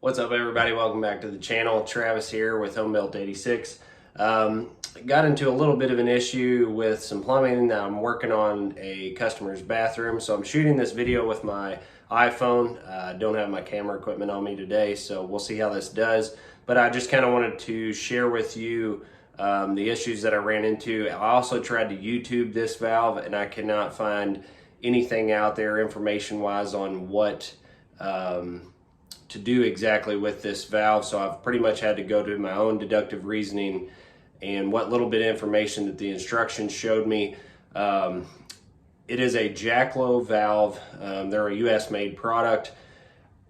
What's up, everybody? Welcome back to the channel. Travis here with Homebuilt 86. Got into a little bit of an issue with some plumbing. I'm working on a customer's bathroom, so I'm shooting this video with my iPhone. I don't have my camera equipment on me today, so we'll see how this does. But I just kind of wanted to share with you the issues that I ran into. I also tried to YouTube this valve, and I cannot find anything out there information-wise on what to do exactly with this valve, so I've pretty much had to go to my own deductive reasoning and what little bit of information that the instructions showed me. It is a JACLO valve. They're a US made product.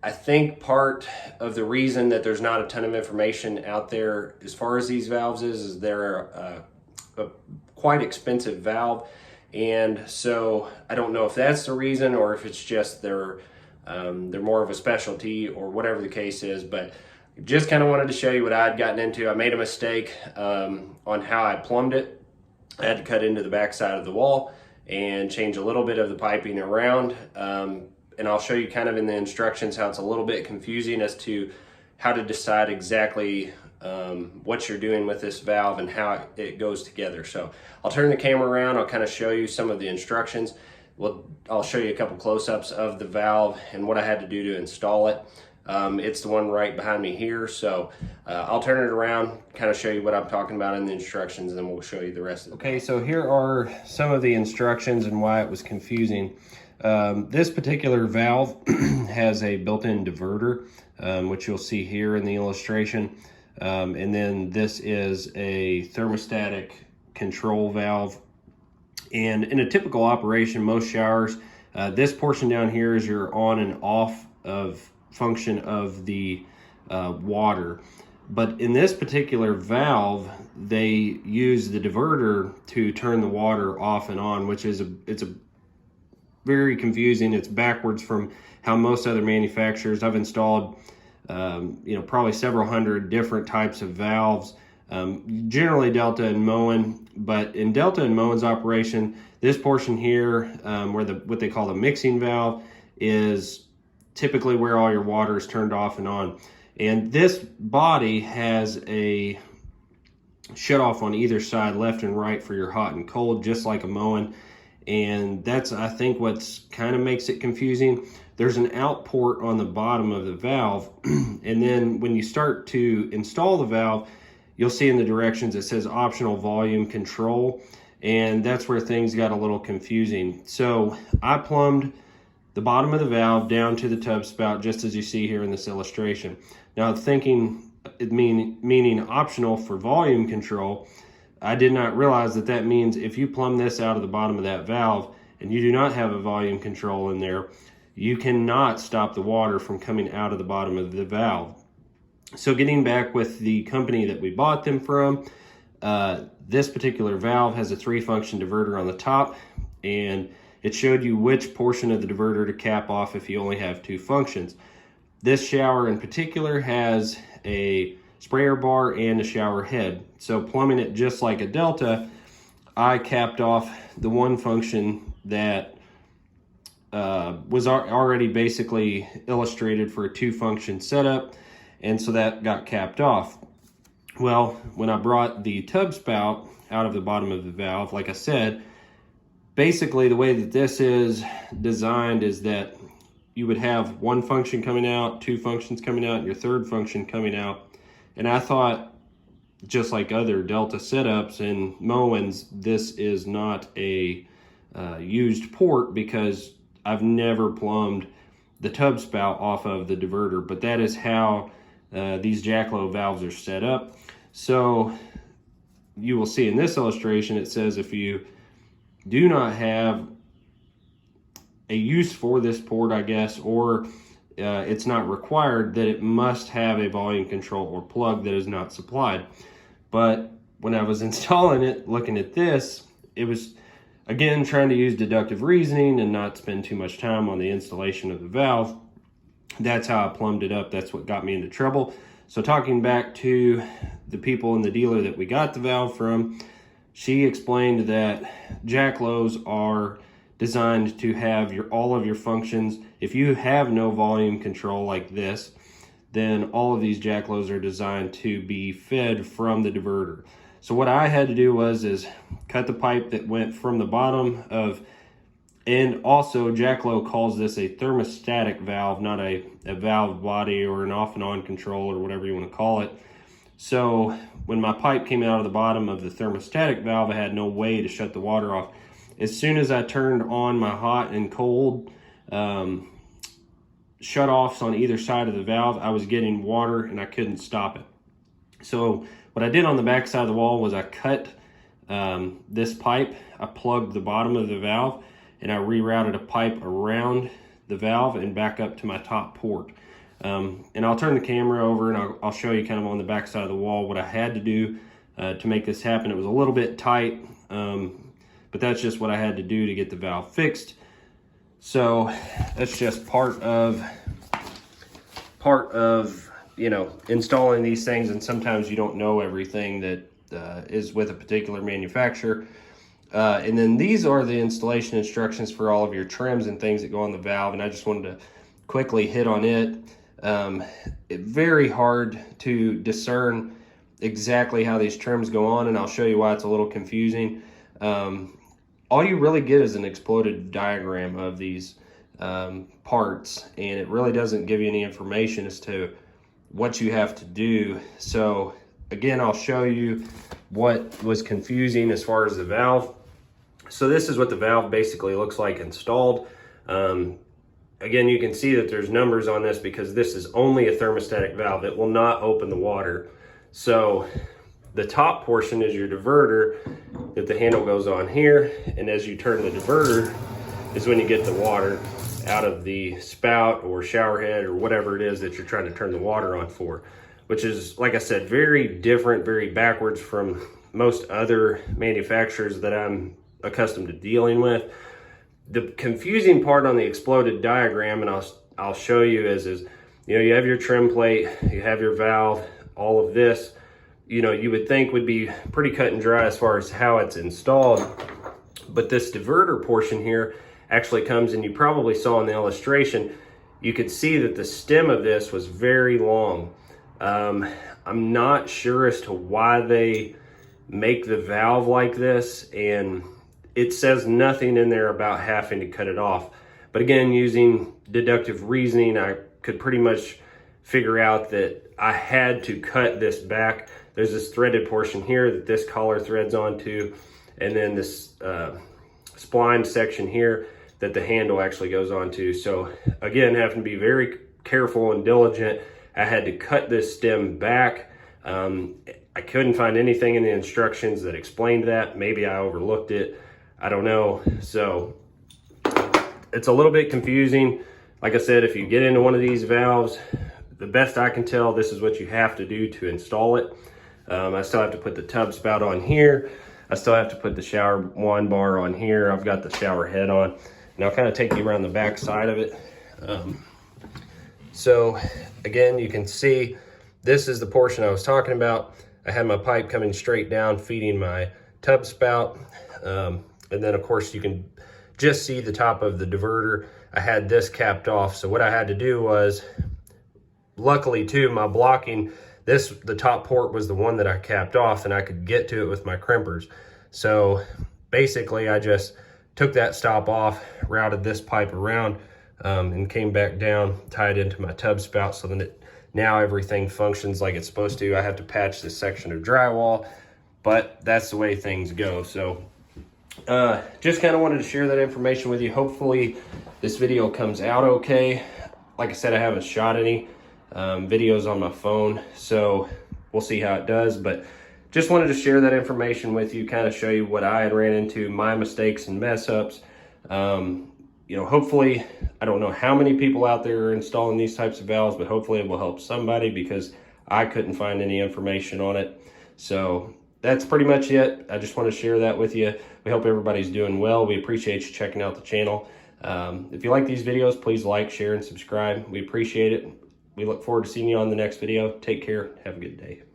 I think part of the reason that there's not a ton of information out there as far as these valves is they're a quite expensive valve, and so I don't know if that's the reason or if it's just they're more of a specialty or whatever the case is. But just kind of wanted to show you what I had gotten into. I made a mistake on how I plumbed it. I had to cut into the back side of the wall and change a little bit of the piping around, and I'll show you kind of in the instructions how it's a little bit confusing as to how to decide exactly what you're doing with this valve and how it goes together. So I'll turn the camera around. I'll kind of show you some of the instructions. I'll show you a couple close-ups of the valve and what I had to do to install it. It's the one right behind me here, so I'll turn it around, kind of show you what I'm talking about in the instructions, and then we'll show you the rest of it. Okay, so here are some of the instructions and why it was confusing. This particular valve has a built-in diverter, which you'll see here in the illustration. And then this is a thermostatic control valve. And in a typical operation, most showers, this portion down here is your on and off of function of the water. But in this particular valve, they use the diverter to turn the water off and on, which is it's a very confusing. It's backwards from how most other manufacturers. I've installed probably several hundred different types of valves. Generally Delta and Moen, but in Delta and Moen's operation, this portion here, where what they call the mixing valve, is typically where all your water is turned off and on. And this body has a shut off on either side, left and right, for your hot and cold, just like a Moen. And that's, I think, what's kind of makes it confusing. There's an out port on the bottom of the valve, and then when you start to install the valve, you'll see in the directions it says optional volume control, and that's where things got a little confusing. So I plumbed the bottom of the valve down to the tub spout, just as you see here in this illustration. Now, thinking meaning optional for volume control, I did not realize that means if you plumb this out of the bottom of that valve and you do not have a volume control in there, you cannot stop the water from coming out of the bottom of the valve. So getting back with the company that we bought them from, this particular valve has a 3-function diverter on the top, and it showed you which portion of the diverter to cap off if you only have 2 functions. This shower in particular has a sprayer bar and a shower head. So plumbing it just like a Delta, I capped off the one function that was already basically illustrated for a 2-function setup, and so that got capped off. Well, when I brought the tub spout out of the bottom of the valve, like I said, basically the way that this is designed is that you would have 1 function coming out, 2 functions coming out, and your 3rd function coming out. And I thought, just like other Delta setups and Moen's, this is not a used port, because I've never plumbed the tub spout off of the diverter, but that is how these JACLO valves are set up. So you will see in this illustration, it says if you do not have a use for this port, I guess, or it's not required, that it must have a volume control or plug that is not supplied. But when I was installing it, looking at this, it was, again, trying to use deductive reasoning and not spend too much time on the installation of the valve. That's how I plumbed it up. That's what got me into trouble. So talking back to the people in the dealer that we got the valve from, she explained that JACLOs are designed to have all of your functions. If you have no volume control like this, then all of these JACLOs are designed to be fed from the diverter. So what I had to do is cut the pipe that went from the bottom of, and also JACLO calls this a thermostatic valve, not a valve body or an off and on control or whatever you want to call it. So when my pipe came out of the bottom of the thermostatic valve, I had no way to shut the water off. As soon as I turned on my hot and cold shut-offs on either side of the valve, I was getting water and I couldn't stop it. So what I did on the back side of the wall was I cut this pipe, I plugged the bottom of the valve, and I rerouted a pipe around the valve and back up to my top port. And I'll turn the camera over and I'll show you kind of on the back side of the wall what I had to do to make this happen. It was a little bit tight, but that's just what I had to do to get the valve fixed. So that's just part of you know, installing these things, and sometimes you don't know everything that is with a particular manufacturer. And then these are the installation instructions for all of your trims and things that go on the valve, and I just wanted to quickly hit on it. It's very hard to discern exactly how these trims go on, and I'll show you why it's a little confusing. All you really get is an exploded diagram of these parts, and it really doesn't give you any information as to what you have to do. So again, I'll show you what was confusing as far as the valve. So this is what the valve basically looks like installed. Again, you can see that there's numbers on this because this is only a thermostatic valve. It will not open the water. So the top portion is your diverter that the handle goes on here. And as you turn the diverter is when you get the water out of the spout or shower head or whatever it is that you're trying to turn the water on for, which is, like I said, very different, very backwards from most other manufacturers that I'm accustomed to dealing with. The confusing part on the exploded diagram, and I'll show you, is you know, you have your trim plate, you have your valve, all of this, you know, you would think would be pretty cut and dry as far as how it's installed. But this diverter portion here actually comes, and you probably saw in the illustration, you could see that the stem of this was very long. I'm not sure as to why they make the valve like this, and it says nothing in there about having to cut it off. But again, using deductive reasoning, I could pretty much figure out that I had to cut this back. There's this threaded portion here that this collar threads onto, and then this spline section here that the handle actually goes onto. So again, having to be very careful and diligent, I had to cut this stem back. I couldn't find anything in the instructions that explained that. Maybe I overlooked it, I don't know. So it's a little bit confusing. Like I said, if you get into one of these valves, the best I can tell, this is what you have to do to install it. I still have to put the tub spout on here. I still have to put the shower wand bar on here. I've got the shower head on. And I'll kind of take you around the back side of it. So again, you can see this is the portion I was talking about. I had my pipe coming straight down, feeding my tub spout. And then of course you can just see the top of the diverter. I had this capped off. So what I had to do was, luckily too, my blocking, the top port was the one that I capped off, and I could get to it with my crimpers. So basically I just took that stop off, routed this pipe around, and came back down, tied into my tub spout, so that now everything functions like it's supposed to. I have to patch this section of drywall, but that's the way things go. So just kind of wanted to share that information with you. Hopefully this video comes out okay. Like I said, I haven't shot any videos on my phone, so we'll see how it does. But just wanted to share that information with you, kind of show you what I had ran into, my mistakes and mess ups. You know, hopefully, I don't know how many people out there are installing these types of valves, but hopefully it will help somebody, because I couldn't find any information on it. So that's pretty much it. I just want to share that with you. We hope everybody's doing well. We appreciate you checking out the channel. If you like these videos, please like, share, and subscribe. We appreciate it. We look forward to seeing you on the next video. Take care. Have a good day.